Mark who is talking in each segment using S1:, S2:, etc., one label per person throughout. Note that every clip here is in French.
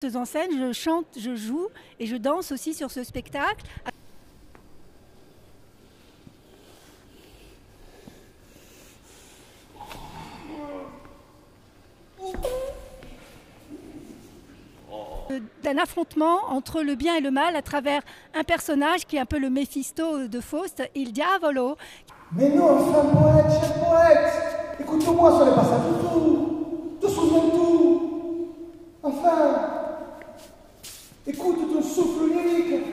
S1: En scène, je chante, je joue et je danse aussi sur ce spectacle. D'un affrontement entre le bien et le mal à travers un personnage qui est un peu le Méphisto de Faust, Il Diavolo.
S2: Mais non, enfin poète, cher poète, écoute-moi, ce n'est pas ça du tout. Te souviens de tout. Enfin, écoute ton souffle lyrique.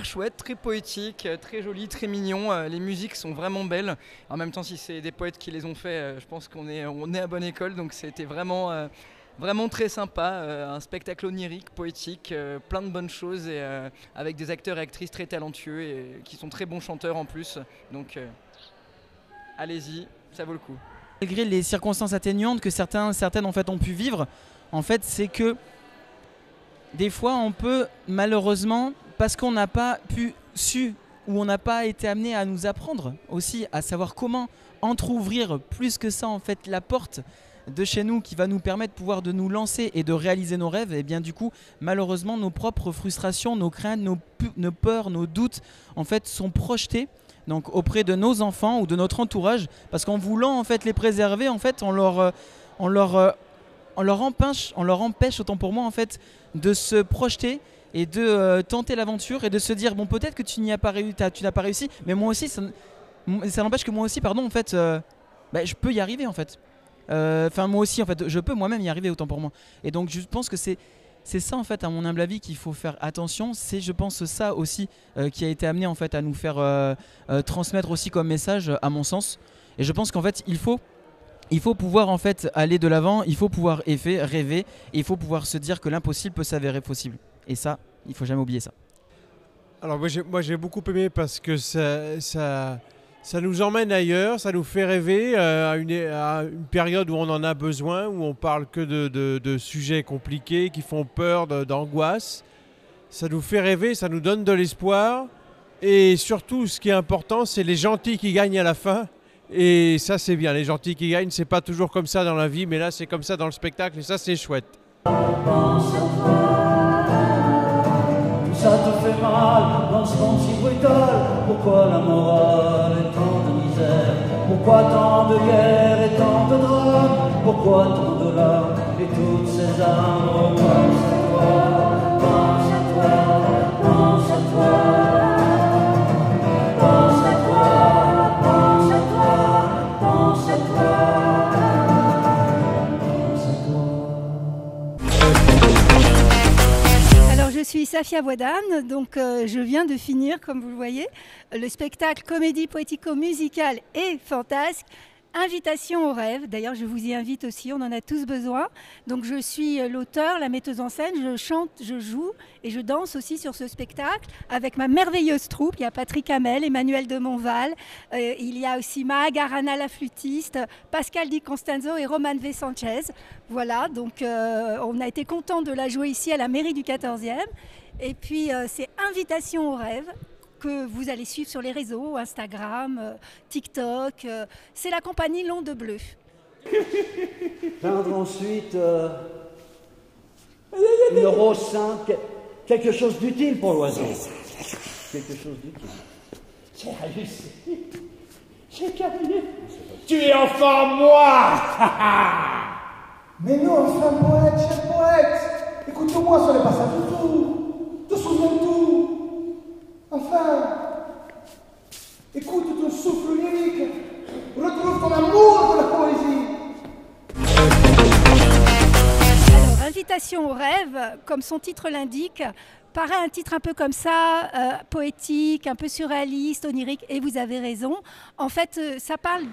S3: Chouette, très poétique, très joli, très mignon. Les musiques sont vraiment belles. En même temps, si c'est des poètes qui les ont fait, je pense qu'on est à bonne école. Donc c'était vraiment très sympa. Un spectacle onirique, poétique, plein de bonnes choses et avec des acteurs et actrices très talentueux et qui sont très bons chanteurs en plus. Donc allez-y, ça vaut le coup.
S4: Malgré les circonstances atténuantes que certaines en fait ont pu vivre, en fait, c'est que des fois on peut malheureusement, parce qu'on n'a pas su ou on n'a pas été amené à nous apprendre aussi à savoir comment entrouvrir plus que ça en fait la porte de chez nous qui va nous permettre de nous lancer et de réaliser nos rêves, et bien du coup malheureusement nos propres frustrations, nos craintes, nos peurs, nos doutes en fait sont projetés donc auprès de nos enfants ou de notre entourage, parce qu'en voulant en fait les préserver, en fait on leur empêche autant pour moi en fait de se projeter et de tenter l'aventure et de se dire bon, peut-être que tu n'as pas réussi, mais moi aussi ça n'empêche que moi aussi en fait je peux y arriver en fait. Enfin moi aussi en fait je peux moi-même y arriver autant pour moi. Et donc je pense que c'est ça en fait à mon humble avis qu'il faut faire attention. C'est je pense ça aussi qui a été amené en fait à nous faire transmettre aussi comme message à mon sens. Et je pense qu'en fait il faut pouvoir en fait aller de l'avant, il faut pouvoir rêver, et il faut pouvoir se dire que l'impossible peut s'avérer possible. Et ça, il ne faut jamais oublier ça.
S5: Alors moi j'ai beaucoup aimé parce que ça nous emmène ailleurs, ça nous fait rêver à une période où on en a besoin, où on parle que de sujets compliqués qui font peur, d'angoisse. Ça nous fait rêver, ça nous donne de l'espoir. Et surtout, ce qui est important, c'est les gentils qui gagnent à la fin. Et ça c'est bien, les gentils qui gagnent, c'est pas toujours comme ça dans la vie, mais là c'est comme ça dans le spectacle et ça c'est chouette.
S6: Ça te fait mal dans ce monde si brutal. Pourquoi la morale est tant de misère? Pourquoi tant de guerre et tant de drames? Pourquoi tant de larmes et toutes ces armes? Oh, pense à toi, pense à toi, pense à toi. Pense à toi, pense à toi, pense à toi, pense à toi.
S1: Alors je suis Safia Wadane, donc je viens de finir, comme vous le voyez, le spectacle comédie poético-musicale et fantasque, Invitation au rêve. D'ailleurs, je vous y invite aussi, on en a tous besoin. Donc je suis l'auteur, la metteuse en scène, je chante, je joue et je danse aussi sur ce spectacle avec ma merveilleuse troupe. Il y a Patrick Hamel, Emmanuel de Montval, il y a aussi Maha Arana la flûtiste, Pascal Di Constanzo et Roman V. Sanchez. Voilà, donc on a été content de la jouer ici à la mairie du 14e. Et puis c'est Invitation au rêve, que vous allez suivre sur les réseaux, Instagram, TikTok. C'est la compagnie L'Onde Bleue.
S6: Peindre ensuite une rose simple, quelque chose d'utile pour l'oiseau. Quelque chose d'utile.
S2: J'ai réussi. J'ai gagné. Tu es enfin moi. Mais non, enfin poète, cher poète, écoute-moi, ce n'est pas ça du tout. Te souviens de tout. Enfin, écoute ton souffle lyrique, retrouve ton amour de la poésie.
S1: Invitation au rêve, comme son titre l'indique, paraît un titre un peu comme ça, poétique, un peu surréaliste, onirique, et vous avez raison. En fait, ça parle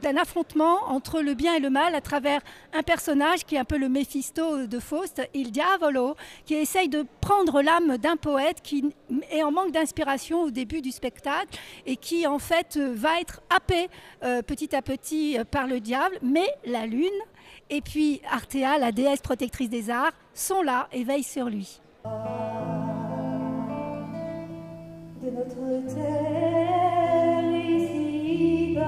S1: d'un affrontement entre le bien et le mal à travers un personnage qui est un peu le Méphisto de Faust, Il Diavolo, qui essaye de prendre l'âme d'un poète qui est en manque d'inspiration au début du spectacle et qui en fait va être happé petit à petit par le diable, mais la lune et puis Artéa, la déesse protectrice des arts, sont là et veillent sur lui.
S7: De notre terre ici-bas,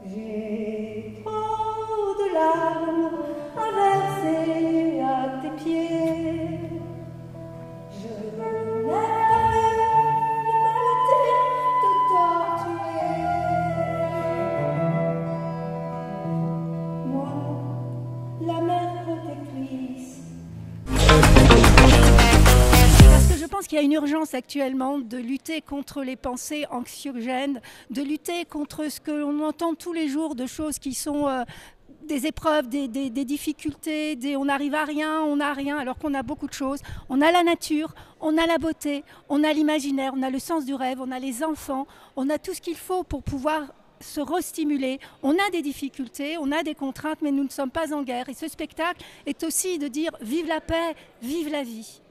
S7: j'ai trop de larmes à verser à tes pieds. Je n'aime pas le mal de torturer. Moi, la mère protectrice.
S1: Je pense qu'il y a une urgence actuellement de lutter contre les pensées anxiogènes, de lutter contre ce que l'on entend tous les jours de choses qui sont des épreuves, des difficultés, on n'arrive à rien, on n'a rien, alors qu'on a beaucoup de choses. On a la nature, on a la beauté, on a l'imaginaire, on a le sens du rêve, on a les enfants, on a tout ce qu'il faut pour pouvoir se restimuler. On a des difficultés, on a des contraintes, mais nous ne sommes pas en guerre. Et ce spectacle est aussi de dire vive la paix, vive la vie.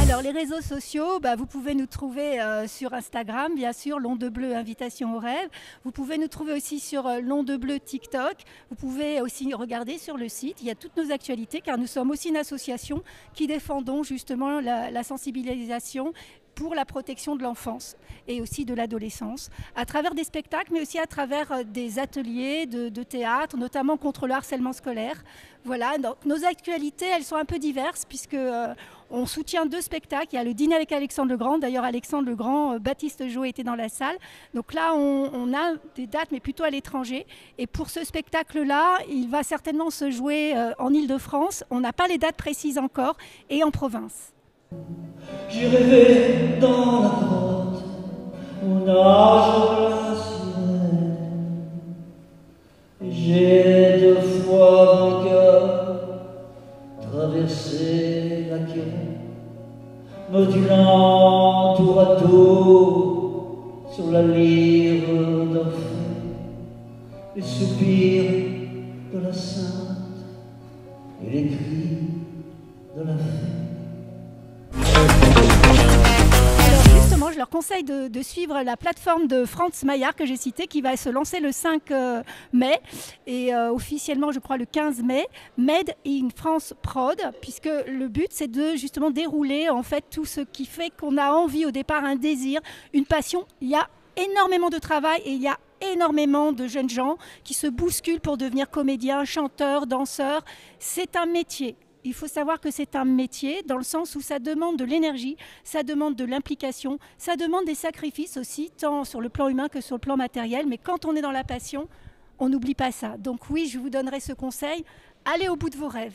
S1: Alors les réseaux sociaux, vous pouvez nous trouver sur Instagram, bien sûr, l'Onde Bleue Invitation au rêve. Vous pouvez nous trouver aussi sur l'Onde Bleue TikTok. Vous pouvez aussi regarder sur le site. Il y a toutes nos actualités car nous sommes aussi une association qui défendons justement la sensibilisation pour la protection de l'enfance et aussi de l'adolescence, à travers des spectacles, mais aussi à travers des ateliers de théâtre, notamment contre le harcèlement scolaire. Voilà, donc nos actualités, elles sont un peu diverses, puisque on soutient 2 spectacles. Il y a le dîner avec Alexandre le Grand. D'ailleurs, Alexandre le Grand, Baptiste Jo était dans la salle. Donc là, on a des dates, mais plutôt à l'étranger. Et pour ce spectacle-là, il va certainement se jouer en Île-de-France. On n'a pas les dates précises encore, et en province.
S6: J'ai rêvé dans la grotte, au nage la sirène. J'ai 2 fois vainqueur traversé la quai, modulant tour à tour sur la lyre d'Orphée, les soupirs de la sainte et les cris de la fée.
S1: Je leur conseille de suivre la plateforme de Franz Maillard que j'ai citée, qui va se lancer le 5 mai et officiellement, je crois, le 15 mai, Made in France Prod, puisque le but, c'est de justement dérouler en fait tout ce qui fait qu'on a envie au départ, un désir, une passion. Il y a énormément de travail et il y a énormément de jeunes gens qui se bousculent pour devenir comédiens, chanteurs, danseurs. C'est un métier. Il faut savoir que c'est un métier dans le sens où ça demande de l'énergie, ça demande de l'implication, ça demande des sacrifices aussi, tant sur le plan humain que sur le plan matériel. Mais quand on est dans la passion, on n'oublie pas ça. Donc oui, je vous donnerai ce conseil, allez au bout de vos rêves.